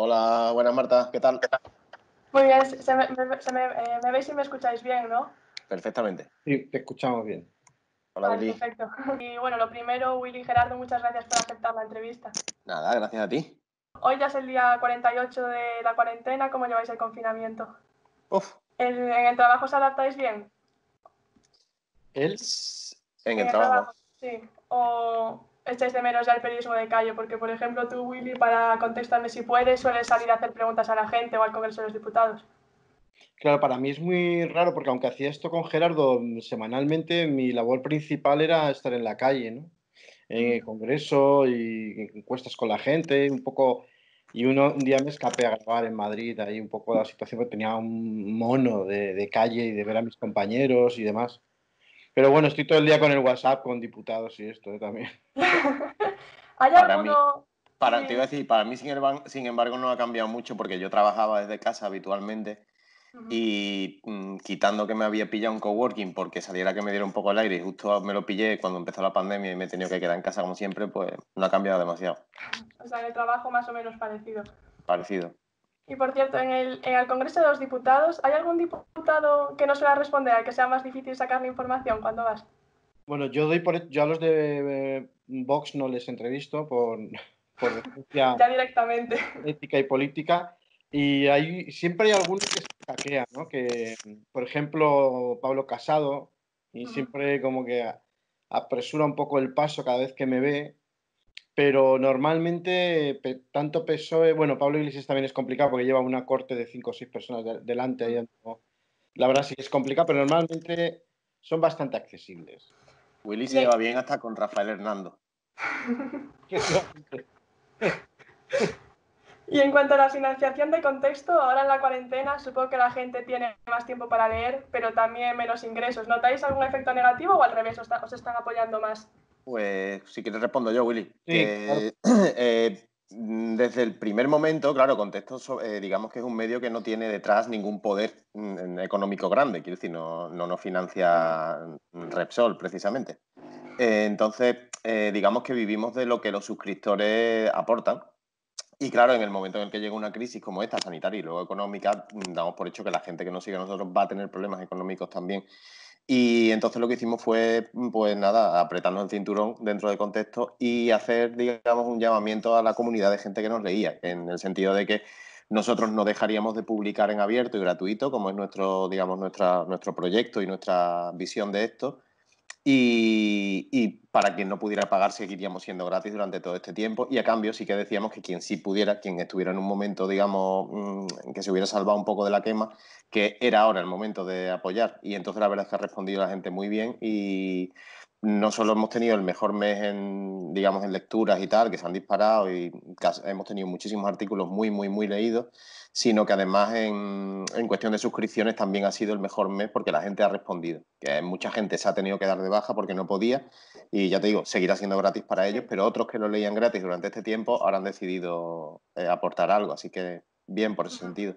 Hola, buenas Marta, ¿qué tal? Muy bien, me veis y me escucháis bien, ¿no? Perfectamente. Sí, te escuchamos bien. Hola, Vale, Willy. perfecto. Y bueno, lo primero, Willy y Gerardo, muchas gracias por aceptar la entrevista. Nada, gracias a ti. Hoy ya es el día 48 de la cuarentena, ¿cómo lleváis el confinamiento? Uf, ¿En el trabajo os adaptáis bien? ¿Él? en En el el trabajo. trabajo, sí. ¿O echáis de menos ya el periodismo de calle? Porque, por ejemplo, tú, Willy, para Contéstame si puedes, sueles salir a hacer preguntas a la gente o al Congreso de los Diputados. Claro, para mí es muy raro porque aunque hacía esto con Gerardo semanalmente, mi labor principal era estar en la calle, ¿no? En el congreso y encuestas con la gente, un poco. Y un día me escapé a grabar en Madrid, ahí un poco la situación, porque tenía un mono de calle y de ver a mis compañeros y demás. Pero bueno, estoy todo el día con el WhatsApp, con diputados y esto también. ¿Hay Para mí, alguno...? Sí, te iba a decir, para mí, sin embargo, no ha cambiado mucho porque yo trabajaba desde casa habitualmente y quitando que me había pillado un coworking porque saliera que me diera un poco el aire y justo me lo pillé cuando empezó la pandemia y me he tenido que quedar en casa como siempre, pues no ha cambiado demasiado. o sea, en el trabajo más o menos parecido. Parecido. Y por cierto, en el Congreso de los Diputados, ¿hay algún diputado que no suele responder, al que sea más difícil sacarle información cuando vas? Bueno, yo a los de Vox no les entrevisto por denuncia Ya directamente. ética y política. Y siempre hay algunos que se hackean, ¿no? Que, por ejemplo, Pablo Casado, y siempre como que apresura un poco el paso cada vez que me ve, pero normalmente tanto PSOE, bueno, Pablo Iglesias también es complicado porque lleva una corte de 5 o 6 personas delante, ahí la verdad sí que es complicado, pero normalmente son bastante accesibles. Willy se Y, lleva bien hasta con Rafael Hernando. y en cuanto a la financiación de Contexto, ahora en la cuarentena supongo que la gente tiene más tiempo para leer, pero también menos ingresos. ¿Notáis algún efecto negativo o al revés, os están apoyando más? Pues si quieres respondo yo, Willy. Sí, claro. Que desde el primer momento, claro, Contexto, digamos que es un medio que no tiene detrás ningún poder económico grande, quiero decir, no nos financia Repsol, precisamente. Entonces, digamos que vivimos de lo que los suscriptores aportan. Y claro, en el momento en el que llega una crisis como esta, sanitaria y luego económica, damos por hecho que la gente que nos sigue a nosotros va a tener problemas económicos también. Y entonces lo que hicimos fue, pues nada, apretarnos el cinturón dentro de Contexto y hacer, digamos, un llamamiento a la comunidad de gente que nos leía, en el sentido de que nosotros no dejaríamos de publicar en abierto y gratuito, como es nuestro, digamos, nuestro proyecto y nuestra visión de esto. Y para quien no pudiera pagar, seguiríamos siendo gratis durante todo este tiempo. Y a cambio sí que decíamos que quien sí pudiera, quien estuviera en un momento, digamos, en que se hubiera salvado un poco de la quema, que era ahora el momento de apoyar. Y entonces la verdad es que ha respondido la gente muy bien y no solo hemos tenido el mejor mes en, digamos, en lecturas y tal, que se han disparado y hemos tenido muchísimos artículos muy, muy, muy leídos, sino que además en cuestión de suscripciones también ha sido el mejor mes porque la gente ha respondido. Que mucha gente se ha tenido que dar de baja porque no podía y ya te digo, seguirá siendo gratis para ellos, pero otros que lo leían gratis durante este tiempo ahora han decidido aportar algo, así que bien por ese sentido.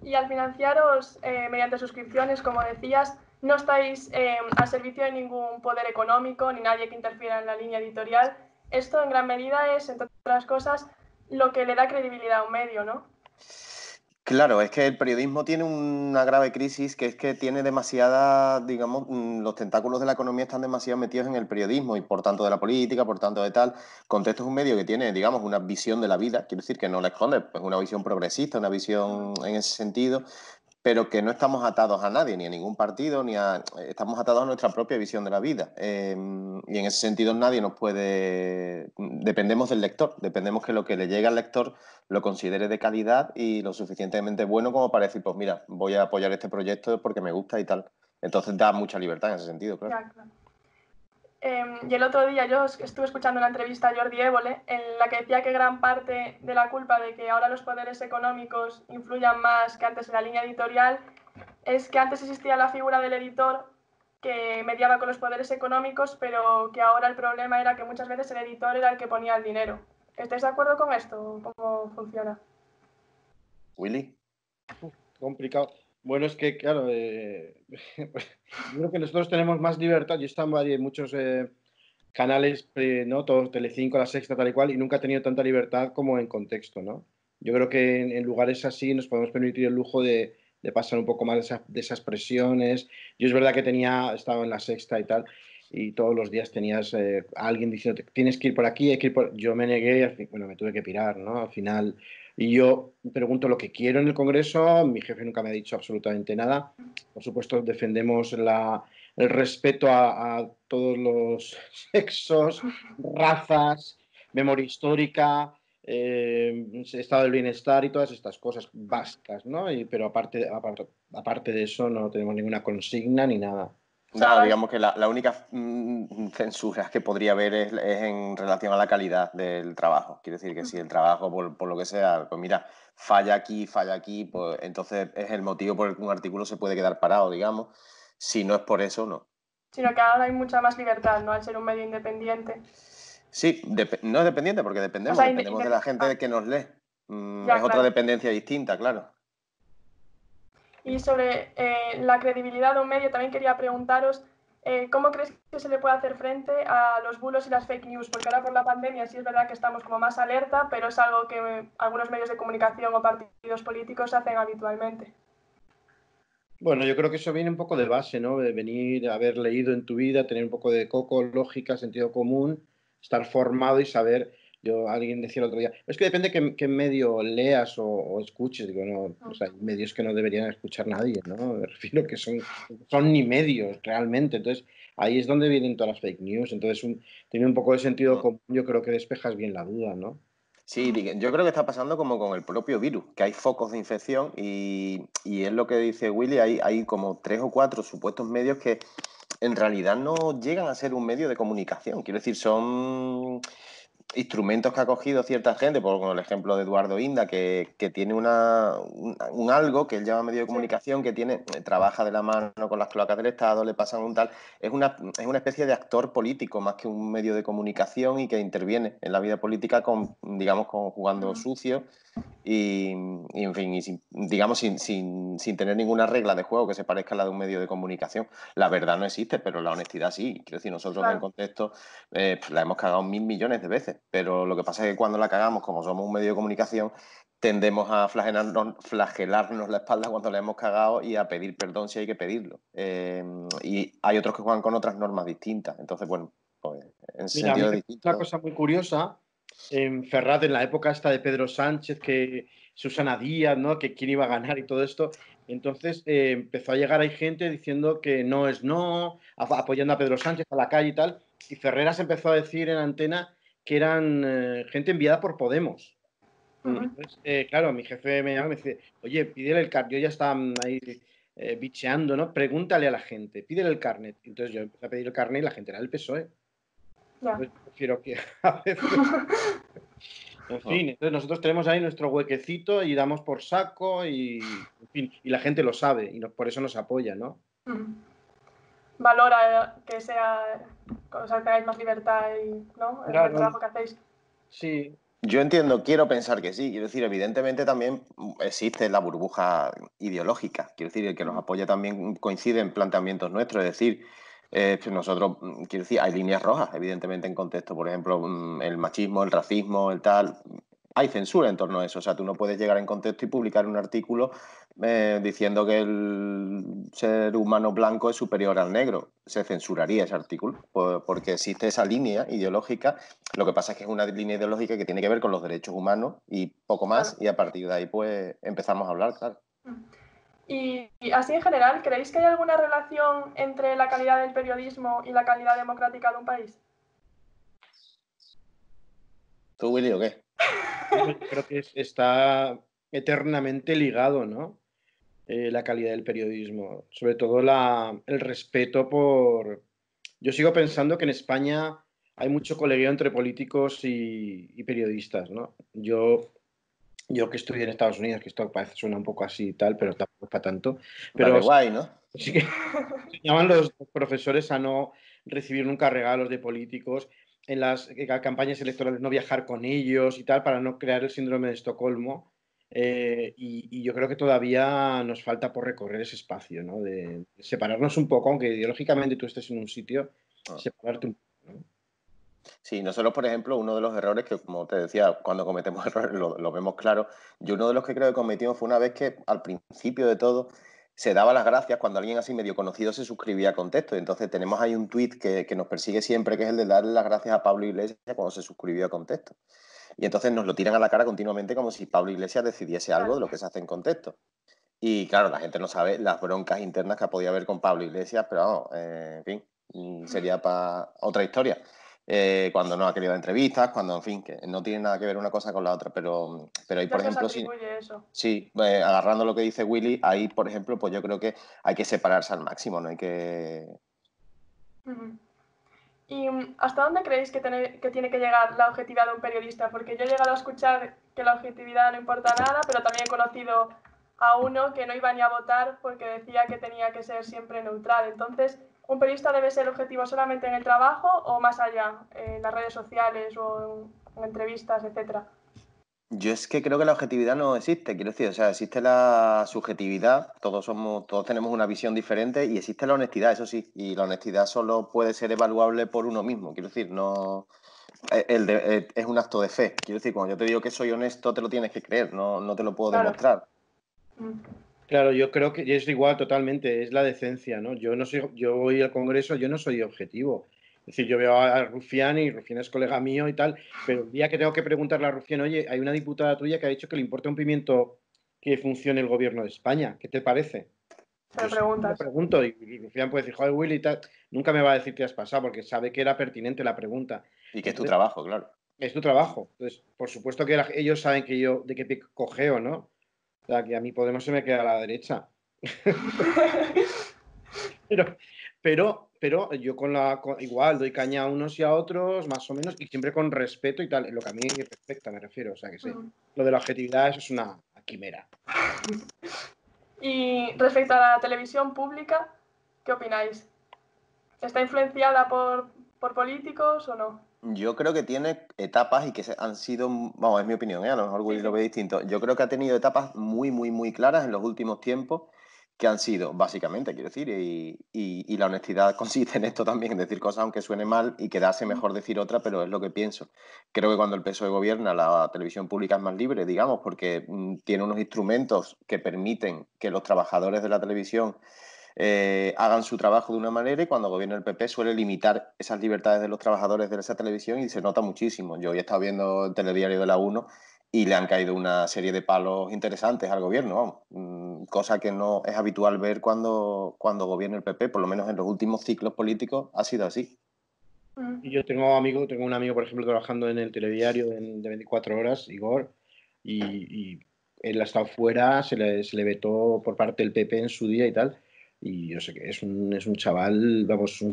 Y al financiaros mediante suscripciones, como decías, no estáis al servicio de ningún poder económico ni nadie que interfiera en la línea editorial. Esto en gran medida es, entre otras cosas, lo que le da credibilidad a un medio, ¿no? Claro, es que el periodismo tiene una grave crisis, que es que tiene demasiada, digamos, los tentáculos de la economía están demasiado metidos en el periodismo y por tanto de la política, por tanto de tal. Contexto es un medio que tiene, digamos, una visión de la vida, quiero decir que no la esconde, pues una visión progresista, una visión en ese sentido, pero que no estamos atados a nadie, ni a ningún partido, estamos atados a nuestra propia visión de la vida. Y en ese sentido nadie nos puede... Dependemos del lector, dependemos que lo que le llegue al lector lo considere de calidad y lo suficientemente bueno como para decir, pues mira, voy a apoyar este proyecto porque me gusta y tal. Entonces da mucha libertad en ese sentido, claro. Ya, claro. Y el otro día yo estuve escuchando una entrevista a Jordi Évole en la que decía que gran parte de la culpa de que ahora los poderes económicos influyan más que antes en la línea editorial es que antes existía la figura del editor que mediaba con los poderes económicos, pero que ahora el problema era que muchas veces el editor era el que ponía el dinero. ¿Estáis de acuerdo con esto? ¿Cómo funciona? Willy. Complicado. Bueno, es que, claro, yo creo que nosotros tenemos más libertad. Yo he estado en muchos canales, ¿no? Todos, Telecinco, La Sexta, tal y cual, y nunca he tenido tanta libertad como en Contexto, ¿no? Yo creo que en lugares así nos podemos permitir el lujo de pasar un poco más de esas presiones. Yo es verdad que estaba en la Sexta y tal, y todos los días tenías a alguien diciendo, tienes que ir por aquí, hay que ir por... Yo me negué y bueno, me tuve que pirar, ¿no? Al final, y yo pregunto lo que quiero en el Congreso, mi jefe nunca me ha dicho absolutamente nada. Por supuesto, defendemos el respeto a todos los sexos, razas, memoria histórica, estado del bienestar y todas estas cosas básicas, ¿no? Pero aparte de eso no tenemos ninguna consigna ni nada. Nada, digamos que la única censura que podría haber es en relación a la calidad del trabajo. Quiero decir que si el trabajo, por lo que sea, pues mira, falla aquí, pues entonces es el motivo por el que un artículo se puede quedar parado, digamos. Si no es por eso, no. Sino que ahora hay mucha más libertad, ¿no? Al ser un medio independiente. Sí, no es dependiente porque O sea, dependemos de la gente que nos lee. Ya, Es otra claro. dependencia distinta, claro. Y sobre la credibilidad de un medio, también quería preguntaros, ¿cómo crees que se le puede hacer frente a los bulos y las fake news? Porque ahora por la pandemia sí es verdad que estamos como más alerta, pero es algo que algunos medios de comunicación o partidos políticos hacen habitualmente. Bueno, yo creo que eso viene un poco de base, ¿no? De venir, haber leído en tu vida, tener un poco de coco, lógica, sentido común, estar formado y saber. Alguien decía el otro día, es que depende qué medio leas o escuches. Digo, no, o sea, hay medios que no deberían escuchar nadie, ¿no? Me refiero que son ni medios realmente. Entonces, ahí es donde vienen todas las fake news. Entonces, tiene un poco de sentido común, yo creo que despejas bien la duda, ¿no? Sí, yo creo que está pasando como con el propio virus, que hay focos de infección y es lo que dice Willy, hay como 3 o 4 supuestos medios que en realidad no llegan a ser un medio de comunicación. Quiero decir, son instrumentos que ha cogido cierta gente, por el ejemplo de Eduardo Inda, que tiene un algo que él llama medio de comunicación, que trabaja de la mano con las cloacas del Estado, le pasan un tal. Es una especie de actor político más que un medio de comunicación y que interviene en la vida política digamos, jugando sucio y en fin, digamos, sin tener ninguna regla de juego que se parezca a la de un medio de comunicación. La verdad no existe, pero la honestidad sí. Quiero decir, nosotros en contexto la hemos cagado 1000 millones de veces, pero lo que pasa es que cuando la cagamos, como somos un medio de comunicación, tendemos a flagelarnos la espalda cuando la hemos cagado y a pedir perdón si hay que pedirlo. Y hay otros que juegan con otras normas distintas. Entonces, bueno, pues en ese Mira, a mí sentido es me parece una distinto. cosa muy curiosa en Ferraz, en la época esta de Pedro Sánchez, que Susana Díaz, ¿no? Que quién iba a ganar y todo esto. Entonces empezó a llegar ahí gente diciendo que no es no, apoyando a Pedro Sánchez a la calle y tal. Y Ferreras empezó a decir en antena que eran gente enviada por Podemos. Entonces, claro, mi jefe me llama y me dice, oye, pídele el carnet. Yo ya estaba ahí bicheando, ¿no? Pregúntale a la gente, pídele el carnet. Entonces yo empecé a pedir el carnet y la gente era del PSOE. Ya. Entonces, prefiero que a veces... En fin, entonces nosotros tenemos ahí nuestro huequecito y damos por saco en fin, y la gente lo sabe y por eso nos apoya, ¿no? Valora que tengáis más libertad ¿no? en el Claro, trabajo que hacéis. sí. Yo entiendo, quiero pensar que sí. Quiero decir, evidentemente también existe la burbuja ideológica. Quiero decir, el que nos apoya también coincide en planteamientos nuestros. Es decir, pues nosotros, quiero decir, hay líneas rojas, evidentemente, en contexto. Por ejemplo, el machismo, el racismo, el tal. Hay censura en torno a eso. O sea, tú no puedes llegar en contexto y publicar un artículo diciendo que el ser humano blanco es superior al negro. Se censuraría ese artículo porque existe esa línea ideológica. Lo que pasa es que es una línea ideológica que tiene que ver con los derechos humanos y poco más, y a partir de ahí pues empezamos a hablar, claro. Y así en general, ¿creéis que hay alguna relación entre la calidad del periodismo y la calidad democrática de un país? ¿Tú, Willy, o qué? Bueno, yo creo que está eternamente ligado, ¿no? La calidad del periodismo, sobre todo el respeto por... Yo sigo pensando que en España hay mucho colegueo entre políticos y periodistas, ¿no? Yo que estudié en Estados Unidos, que esto parece suena un poco así y tal, pero tampoco es para tanto, Vale, pero guay, ¿no? sí que enseñaban los profesores a no recibir nunca regalos de políticos, en las campañas electorales no viajar con ellos y tal, para no crear el síndrome de Estocolmo. Y yo creo que todavía nos falta por recorrer ese espacio, ¿no? De separarnos un poco, aunque ideológicamente tú estés en un sitio, separarte un poco, ¿no? Sí, nosotros, por ejemplo, uno de los errores que, como te decía, cuando cometemos errores lo vemos claro. Yo uno de los que creo que cometimos fue una vez que al principio de todo se daba las gracias cuando alguien así medio conocido se suscribía a Contexto. Y entonces tenemos ahí un tuit que nos persigue siempre, que es el de darle las gracias a Pablo Iglesias cuando se suscribió a Contexto. Y entonces nos lo tiran a la cara continuamente como si Pablo Iglesias decidiese algo de Claro. lo que se hace en Contexto. Y claro, la gente no sabe las broncas internas que ha podido haber con Pablo Iglesias, pero vamos, en fin, sería para otra historia. Cuando no ha querido dar entrevistas, cuando, en fin, que no tiene nada que ver una cosa con la otra. Pero ahí, Ya por se os ejemplo, sí, atribuye eso. sí, agarrando lo que dice Willy, ahí, por ejemplo, pues yo creo que hay que separarse al máximo, no hay que... Ujú. ¿Y hasta dónde creéis que tiene que llegar la objetividad de un periodista? Porque yo he llegado a escuchar que la objetividad no importa nada, pero también he conocido a uno que no iba ni a votar porque decía que tenía que ser siempre neutral. Entonces, ¿un periodista debe ser objetivo solamente en el trabajo o más allá, en las redes sociales o en entrevistas, etcétera? Yo es que creo que la objetividad no existe, quiero decir, o sea, existe la subjetividad, todos tenemos una visión diferente y existe la honestidad, eso sí, y la honestidad solo puede ser evaluable por uno mismo, quiero decir, no es un acto de fe, quiero decir, cuando yo te digo que soy honesto, te lo tienes que creer, no te lo puedo Claro. demostrar. Claro, yo creo que es igual totalmente, es la decencia, ¿no? Yo voy al Congreso, yo no soy objetivo. Es decir, yo veo a Rufián y Rufián es colega mío y tal, pero el día que tengo que preguntarle a Rufián, oye, hay una diputada tuya que ha dicho que le importa un pimiento que funcione el gobierno de España, ¿qué te parece? Se Yo lo siempre le preguntas. pregunto y Rufián puede decir, joder, Willy, y tal, nunca me va a decir qué has pasado porque sabe que era pertinente la pregunta. Y que es tu Entonces, trabajo, claro. es tu trabajo. Entonces, por supuesto que ellos saben que yo de qué pie cojeo, ¿no? O sea, que a mí Podemos se me queda a la derecha. Pero, pero yo igual doy caña a unos y a otros, más o menos, y siempre con respeto y tal, en lo que a mí respecta, me refiero. O sea, que sí. Lo de la objetividad, eso es una quimera. Y respecto a la televisión pública, ¿qué opináis? ¿Está influenciada por políticos o no? Yo creo que tiene etapas y que han sido, vamos, es mi opinión, a lo mejor Sí, Willy lo sí. ve distinto. Yo creo que ha tenido etapas muy claras en los últimos tiempos que han sido, básicamente, quiero decir, y la honestidad consiste en esto también, en decir cosas aunque suene mal y quedarse mejor decir otra, pero es lo que pienso. Creo que cuando el PSOE gobierna, la televisión pública es más libre, digamos, porque tiene unos instrumentos que permiten que los trabajadores de la televisión hagan su trabajo de una manera y cuando gobierna el PP suele limitar esas libertades de los trabajadores de esa televisión y se nota muchísimo. Yo hoy he estado viendo el telediario de la 1 y le han caído una serie de palos interesantes al gobierno, vamos. Cosa que no es habitual ver cuando gobierna el PP, por lo menos en los últimos ciclos políticos ha sido así. Y yo tengo un amigo, por ejemplo, trabajando en el telediario de 24 horas, Igor, y él ha estado fuera, se le vetó por parte del PP en su día y tal. Y yo sé que es un chaval, vamos,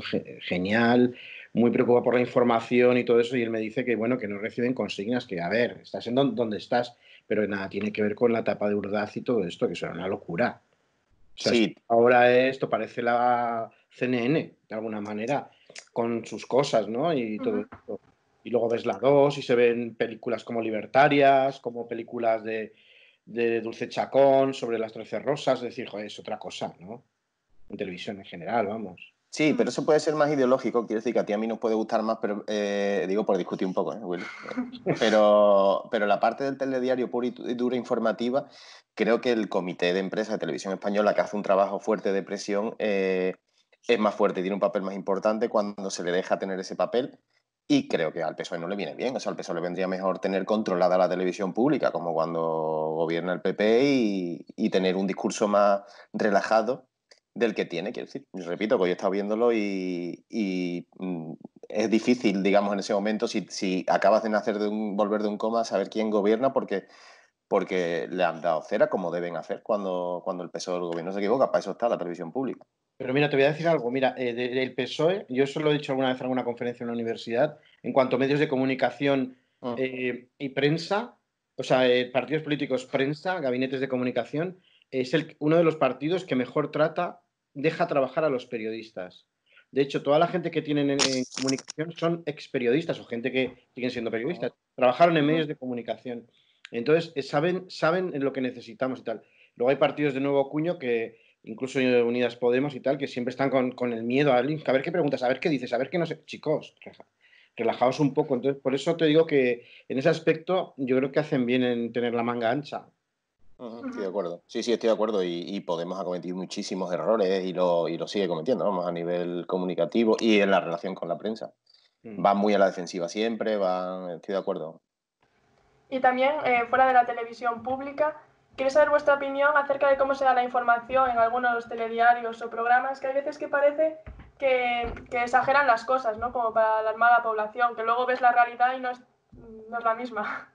genial, muy preocupado por la información y todo eso. Y él me dice que, bueno, que no reciben consignas, que, a ver, estás en donde estás, pero nada, tiene que ver con la tapa de Urdaz y todo esto, que eso era una locura. O sea, Sí, ahora esto parece la CNN, de alguna manera, con sus cosas, ¿no? Y todo esto. Y luego ves la 2 y se ven películas como Libertarias, como películas de Dulce Chacón, sobre las 13 rosas, es decir, joder, es otra cosa, ¿no? En televisión en general, vamos. sí, pero eso puede ser más ideológico. Quiero decir que a ti a mí nos puede gustar más, pero digo por discutir un poco, Willy? Pero la parte del telediario pura y dura informativa, creo que el comité de empresa de televisión española, que hace un trabajo fuerte de presión, es más fuerte, tiene un papel más importante cuando se le deja tener ese papel. Y creo que al PSOE no le viene bien. O sea, al PSOE le vendría mejor tener controlada la televisión pública, como cuando gobierna el PP, y tener un discurso más relajado del que tiene, quiero decir. Repito, que hoy he estado viéndolo y es difícil, digamos, en ese momento, si acabas de nacer volver de un coma, saber quién gobierna, porque le han dado cera, como deben hacer cuando el PSOE del gobierno se equivoca. Para eso está la televisión pública. Pero mira, te voy a decir algo. Mira, del PSOE, yo eso lo he dicho alguna vez en alguna conferencia en la universidad, en cuanto a medios de comunicación Mm. y prensa, o sea, partidos políticos, prensa, gabinetes de comunicación, es uno de los partidos que mejor deja trabajar a los periodistas. De hecho, toda la gente que tienen en comunicación son experiodistas o gente que siguen siendo periodistas. Trabajaron en medios de comunicación. Entonces, saben en lo que necesitamos y tal. Luego hay partidos de nuevo cuño que incluso Unidas Podemos y tal, que siempre están con el miedo a alguien, a ver qué preguntas, a ver qué dices, a ver qué no sé. Chicos, relajados un poco. Entonces, por eso te digo que en ese aspecto yo creo que hacen bien en tener la manga ancha. Estoy de acuerdo. Sí, sí, estoy de acuerdo. Y Podemos ha cometido muchísimos errores y lo sigue cometiendo, vamos, a nivel comunicativo y en la relación con la prensa. Van muy a la defensiva siempre, estoy de acuerdo. Y también, fuera de la televisión pública, quería saber vuestra opinión acerca de cómo se da la información en algunos telediarios o programas, que hay veces que parece que exageran las cosas, ¿no? Como para alarmar a la población, que luego ves la realidad y no es la misma.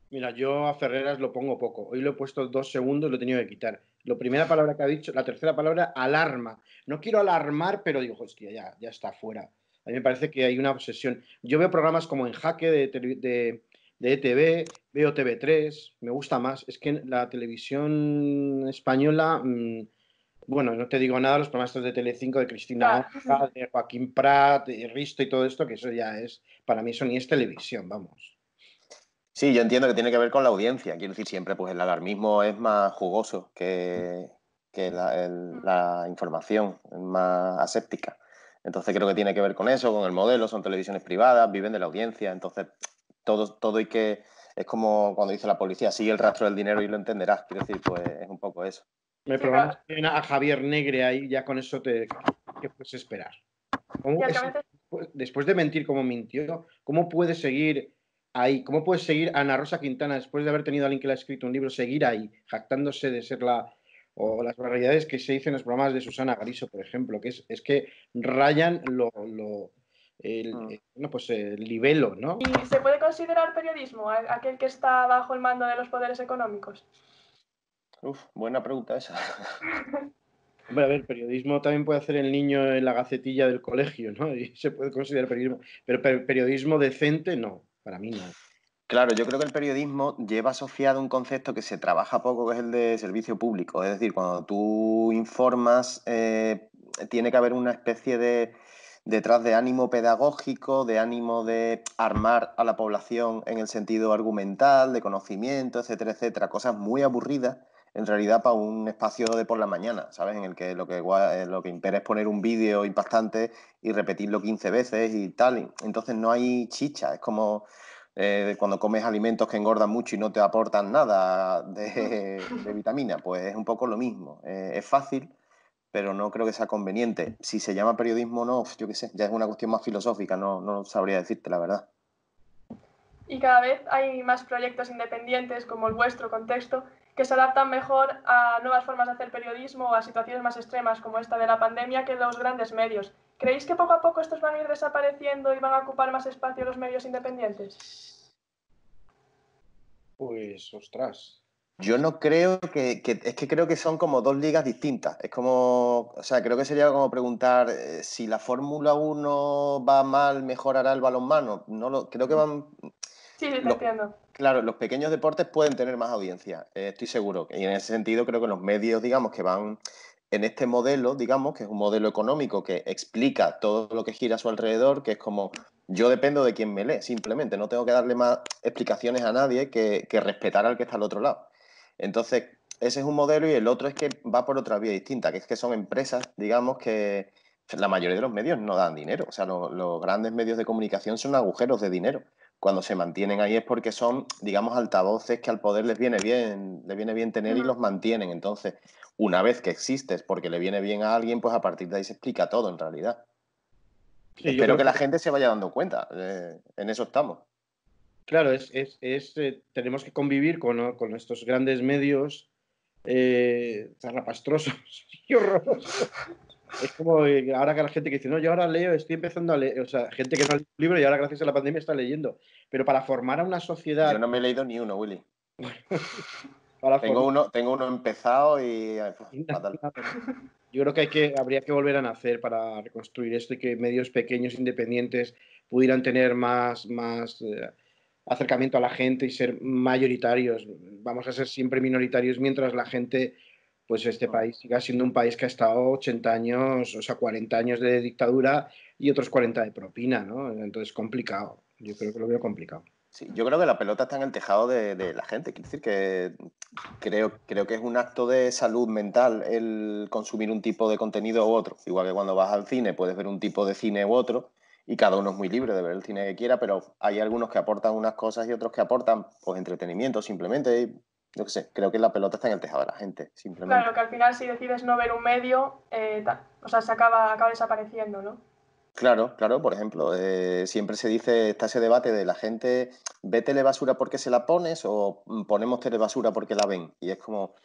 Mira, yo a Ferreras lo pongo poco. Hoy lo he puesto 2 segundos y lo he tenido que quitar. La primera palabra que ha dicho, la tercera palabra, alarma. No quiero alarmar, pero digo, hostia, ya está fuera. A mí me parece que hay una obsesión. Yo veo programas como En Jaque de ETV, veo TV3, me gusta más. Es que la televisión española, bueno, no te digo nada, los programas estos de Telecinco, de Cristina Claro. Honja, de Joaquín Prat, de Risto y todo esto, que eso ya es, para mí eso ni es televisión, vamos. Sí, yo entiendo que tiene que ver con la audiencia. Quiero decir, siempre pues el alarmismo es más jugoso que la información, es más aséptica. Entonces creo que tiene que ver con eso, con el modelo, son televisiones privadas, viven de la audiencia, entonces todo hay que... Es como cuando dice la policía, sigue el rastro del dinero y lo entenderás. Quiero decir, pues es un poco eso. El Sí, programa claro. tiene a Javier Negre ahí, ya con eso ¿qué puedes esperar? Y ¿Cómo es que a veces, después de mentir como mintió, cómo puede seguir ahí? ¿Cómo puede seguir Ana Rosa Quintana después de haber tenido a alguien que le ha escrito un libro, seguir ahí, jactándose de ser o las barbaridades que se dicen en los programas de Susana Griso, por ejemplo, que es que rayan bueno, pues el libelo, ¿no? ¿y se puede considerar periodismo aquel que está bajo el mando de los poderes económicos? Uf, buena pregunta esa. Hombre, a ver, periodismo también puede hacer el niño en la gacetilla del colegio, ¿no? Y se puede considerar periodismo. Pero periodismo decente, no. Para mí no. Claro, yo creo que el periodismo lleva asociado un concepto que se trabaja poco, que es el de servicio público. Es decir, cuando tú informas, tiene que haber una especie de detrás de ánimo pedagógico, de ánimo de armar a la población en el sentido argumental, de conocimiento, etcétera, etcétera. Cosas muy aburridas, en realidad, para un espacio de por la mañana, ¿sabes? En el que lo que impera es poner un vídeo impactante y repetirlo 15 veces y tal. Entonces no hay chicha, es como cuando comes alimentos que engordan mucho y no te aportan nada de vitamina, pues es un poco lo mismo. Es fácil, pero no creo que sea conveniente. Si se llama periodismo o no, yo qué sé, ya es una cuestión más filosófica, no sabría decirte la verdad. Y cada vez hay más proyectos independientes, como el vuestro contexto, que se adaptan mejor a nuevas formas de hacer periodismo o a situaciones más extremas como esta de la pandemia que los grandes medios. ¿Creéis que poco a poco estos van a ir desapareciendo y van a ocupar más espacio los medios independientes? Pues, ostras. Yo no creo es que creo que son como dos ligas distintas. Es como, o sea, creo que sería como preguntar si la Fórmula 1 va mal, mejorará el balonmano. Creo que van, Sí, sí, te los, entiendo. claro, los pequeños deportes pueden tener más audiencia, estoy seguro. Y en ese sentido creo que los medios, digamos, que van en este modelo, digamos, que es un modelo económico que explica todo lo que gira a su alrededor, que es como yo dependo de quien me lee, simplemente. No tengo que darle más explicaciones a nadie que respetar al que está al otro lado. Entonces, ese es un modelo y el otro es que va por otra vía distinta, que es que son empresas, digamos, que la mayoría de los medios no dan dinero. O sea, los grandes medios de comunicación son agujeros de dinero. Cuando se mantienen ahí es porque son, digamos, altavoces que al poder les viene bien tener y los mantienen. Entonces, una vez que existes porque le viene bien a alguien, pues a partir de ahí se explica todo en realidad. Sí, yo Espero creo que que, la gente se vaya dando cuenta. En eso estamos. claro, tenemos que convivir con estos grandes medios zarrapastrosos y horrorosos. Es como ahora que la gente que dice, no, yo ahora leo, estoy empezando a leer, o sea, gente que no ha leído un libro y ahora gracias a la pandemia está leyendo. Pero para formar a una Yo sociedad, no me he leído ni uno, Willy. para formar Tengo uno empezado y fatal. yo creo que habría que volver a nacer para reconstruir esto y que medios pequeños, independientes, pudieran tener más acercamiento a la gente y ser mayoritarios. Vamos a ser siempre minoritarios mientras la gente, pues este país siga siendo un país que ha estado 80 años, o sea, 40 años de dictadura y otros 40 de propina, ¿no? Entonces, complicado. Yo creo que lo veo complicado. Sí, yo creo que la pelota está en el tejado de la gente. Quiero decir que creo que es un acto de salud mental el consumir un tipo de contenido u otro. Igual que cuando vas al cine puedes ver un tipo de cine u otro. y cada uno es muy libre de ver el cine que quiera, pero hay algunos que aportan unas cosas y otros que aportan pues entretenimiento simplemente. Y, yo qué sé, creo que la pelota está en el tejado de la gente, simplemente. Claro, que al final si decides no ver un medio, o sea, se acaba desapareciendo, ¿no? Claro, claro, por ejemplo, siempre se dice, está ese debate de la gente, ¿ve telebasura porque se la pones o ponemos telebasura porque la ven? Y es como,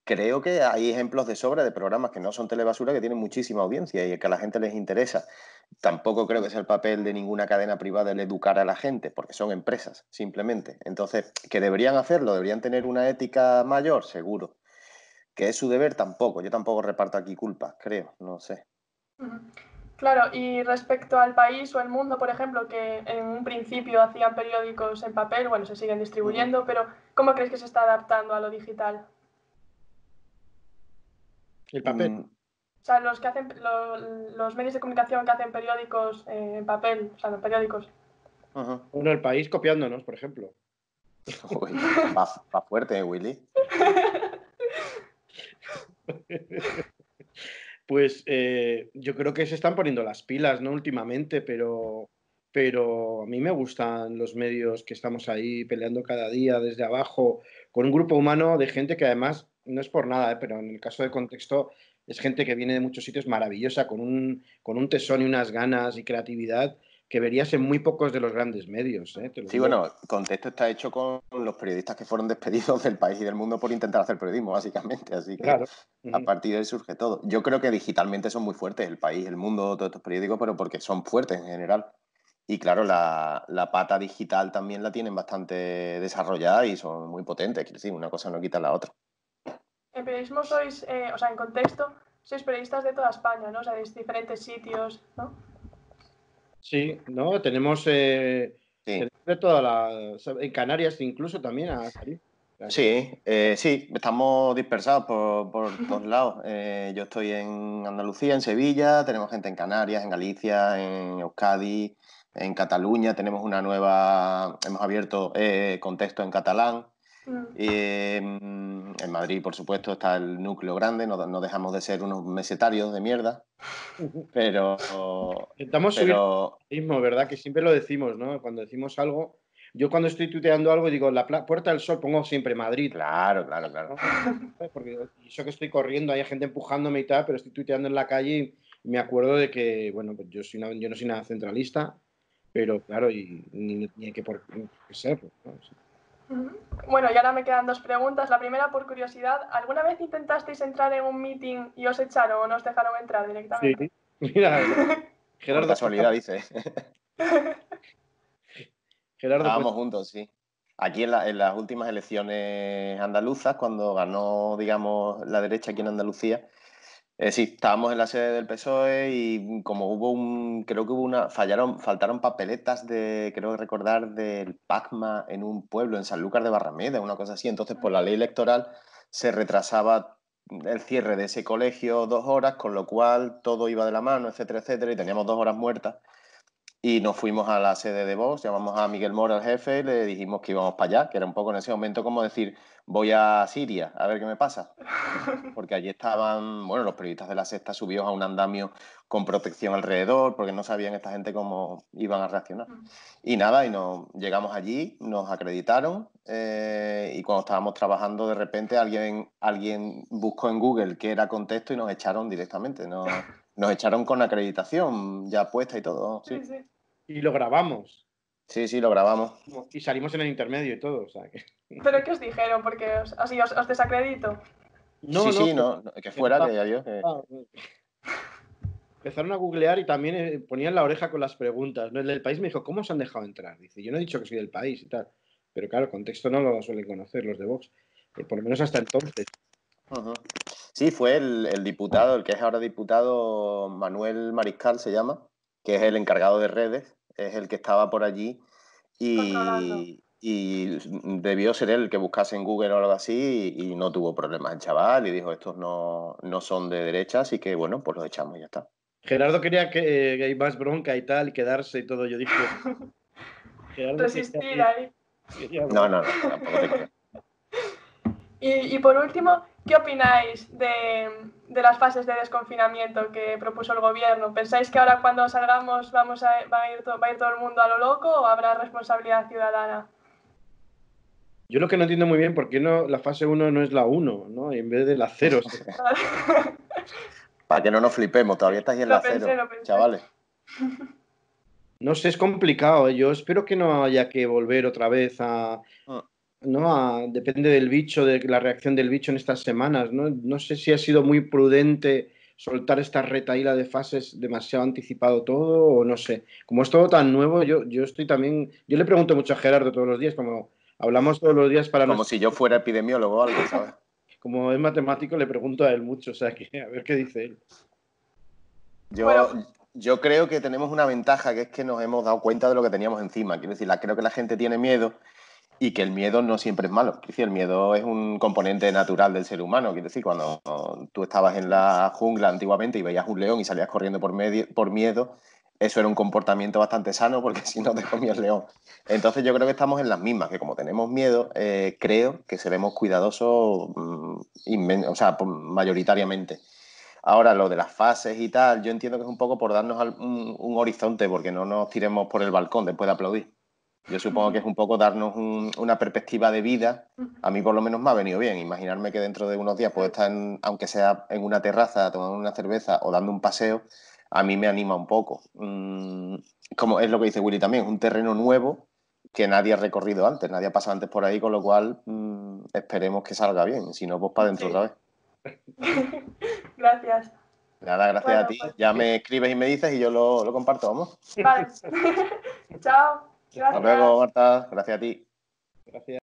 creo que hay ejemplos de sobra de programas que no son telebasura que tienen muchísima audiencia y que a la gente les interesa. Tampoco creo que sea el papel de ninguna cadena privada el educar a la gente, porque son empresas, simplemente. Entonces, ¿que deberían hacerlo? ¿Deberían tener una ética mayor? Seguro. ¿Que es su deber? Tampoco. Yo tampoco reparto aquí culpas, creo, no sé. Ujú. Claro, y respecto al país o el mundo, por ejemplo, que en un principio hacían periódicos en papel, bueno, se siguen distribuyendo, pero ¿cómo crees que se está adaptando a lo digital? El papel. O sea, los que hacen los medios de comunicación que hacen periódicos en papel, o sea, no periódicos. Bueno, el país copiándonos, por ejemplo. Uy, va fuerte, Willy. Pues yo creo que se están poniendo las pilas, ¿no? Últimamente, pero a mí me gustan los medios que estamos ahí peleando cada día desde abajo, con un grupo humano de gente que además, no es por nada, pero en el caso de Contexto, es gente que viene de muchos sitios maravillosa, con un tesón y unas ganas y creatividad que verías en muy pocos de los grandes medios, ¿eh? Te lo Sí, digo. bueno, Contexto está hecho con los periodistas que fueron despedidos del país y del mundo por intentar hacer periodismo, básicamente. Así que Claro. a partir de ahí surge todo. Yo creo que digitalmente son muy fuertes el país, el mundo, todos estos periódicos, pero porque son fuertes en general. Y claro, la pata digital también la tienen bastante desarrollada y son muy potentes. Quiero decir, una cosa no quita la otra. En periodismo sois, o sea, en Contexto, sois periodistas de toda España, ¿no? O sea, de diferentes sitios, ¿no? Sí, ¿no? Tenemos, Sí. de toda en Canarias incluso también a salir. Sí, sí, estamos dispersados por todos lados. Yo estoy en Andalucía, en Sevilla, tenemos gente en Canarias, en Galicia, en Euskadi, en Cataluña, tenemos hemos abierto contexto en catalán. En Madrid, por supuesto, está el núcleo grande, no dejamos de ser unos mesetarios de mierda, pero, Intentamos subir pero el mismo, ¿verdad? Que siempre lo decimos, ¿no? Cuando decimos algo, yo cuando estoy tuiteando algo digo, Puerta del Sol, pongo siempre Madrid, claro, claro, claro. ¿no? Porque eso que estoy corriendo, hay gente empujándome y tal, pero estoy tuiteando en la calle y me acuerdo de que, bueno, pues yo no soy nada centralista, pero claro, y ni hay que por qué serlo, ¿no? Sí. Bueno, y ahora me quedan dos preguntas. La primera, por curiosidad, ¿alguna vez intentasteis entrar en un meeting y os echaron o no os dejaron entrar Sí, directamente? mira, Por Gerardo, casualidad, dice. pues, Estábamos juntos, sí. Aquí en las últimas elecciones andaluzas, cuando ganó, digamos, la derecha aquí en Andalucía, sí, estábamos en la sede del PSOE y como creo que faltaron papeletas creo recordar, del PACMA en un pueblo, en Sanlúcar de Barrameda, una cosa así. Entonces, por la ley electoral se retrasaba el cierre de ese colegio 2 horas, con lo cual todo iba de la mano, etcétera, etcétera, y teníamos 2 horas muertas. Y nos fuimos a la sede de Vox, llamamos a Miguel Mora, el jefe, y le dijimos que íbamos para allá, que era un poco en ese momento como decir, voy a Siria, a ver qué me pasa. Porque allí estaban, bueno, los periodistas de La Sexta subidos a un andamio con protección alrededor, porque no sabían esta gente cómo iban a reaccionar. Y nada, llegamos allí, nos acreditaron, y cuando estábamos trabajando, de repente alguien buscó en Google qué era Contexto y nos echaron directamente. Nos echaron con acreditación ya puesta y todo, sí. Sí, sí. y lo grabamos. Sí, sí, lo grabamos. Y salimos en el intermedio y todo, o sea que... ¿Pero qué os dijeron? Porque así os desacredito. Sí, No, sí, no, que fuera, que adiós. empezaron a googlear y también ponían la oreja con las preguntas, ¿no? El del país me dijo, ¿cómo os han dejado entrar? Dice, yo no he dicho que soy del país y tal. Pero claro, el contexto no lo suelen conocer los de Vox, por lo menos hasta entonces. Uh-huh. Sí, fue el diputado, el que es ahora diputado, Manuel Mariscal se llama, que es el encargado de redes, es el que estaba por allí Controlando. y debió ser él el que buscase en Google o algo así y no tuvo problemas el chaval y dijo, estos no son de derecha, así que bueno, pues los echamos y ya está. Gerardo quería que hay más bronca y tal, y quedarse y todo. Yo dije, Gerardo Resistir ahí. quería No, bronca. tampoco te creas. Y por último, ¿qué opináis de las fases de desconfinamiento que propuso el gobierno? ¿Pensáis que ahora cuando salgamos va a ir todo el mundo a lo loco o habrá responsabilidad ciudadana? Yo lo que no entiendo muy bien por qué no, la fase 1 no es la 1, ¿no? En vez de la 0. Para que no nos flipemos, todavía estáis en la 0, Lo pensé. chavales. No sé, es complicado. Yo espero que no haya que volver otra vez a, ¿no? Depende del bicho, de la reacción del bicho en estas semanas, ¿no? No sé si ha sido muy prudente soltar esta retahíla de fases demasiado anticipado todo o no sé. Como es todo tan nuevo, yo estoy también... Yo le pregunto mucho a Gerardo todos los días, como hablamos todos los días para Como si yo fuera epidemiólogo o algo, ¿sabes? Como es matemático, le pregunto a él mucho, o sea, que a ver qué dice él. Yo creo que tenemos una ventaja, que es que nos hemos dado cuenta de lo que teníamos encima. Quiero decir, creo que la gente tiene miedo y que el miedo no siempre es malo. Quiero decir, el miedo es un componente natural del ser humano. Quiero decir, cuando tú estabas en la jungla antiguamente y veías un león y salías corriendo por miedo, eso era un comportamiento bastante sano porque si no te comía el león. Entonces yo creo que estamos en las mismas, que como tenemos miedo, creo que seremos cuidadosos mayoritariamente. Ahora, lo de las fases y tal, yo entiendo que es un poco por darnos un horizonte, porque no nos tiremos por el balcón después de aplaudir. Yo supongo que es un poco darnos una perspectiva de vida. A mí por lo menos me ha venido bien. Imaginarme que dentro de unos días puedo estar, aunque sea en una terraza, tomando una cerveza o dando un paseo, a mí me anima un poco. Como es lo que dice Willy también, es un terreno nuevo que nadie ha recorrido antes, nadie ha pasado antes por ahí, con lo cual esperemos que salga bien. Si no, pues para adentro otra vez. Gracias. Nada, gracias a ti. Pues... Ya me escribes y me dices y yo lo comparto, vamos. Vale. Chao. Hasta luego, Gracias. Marta. Gracias a ti. Gracias.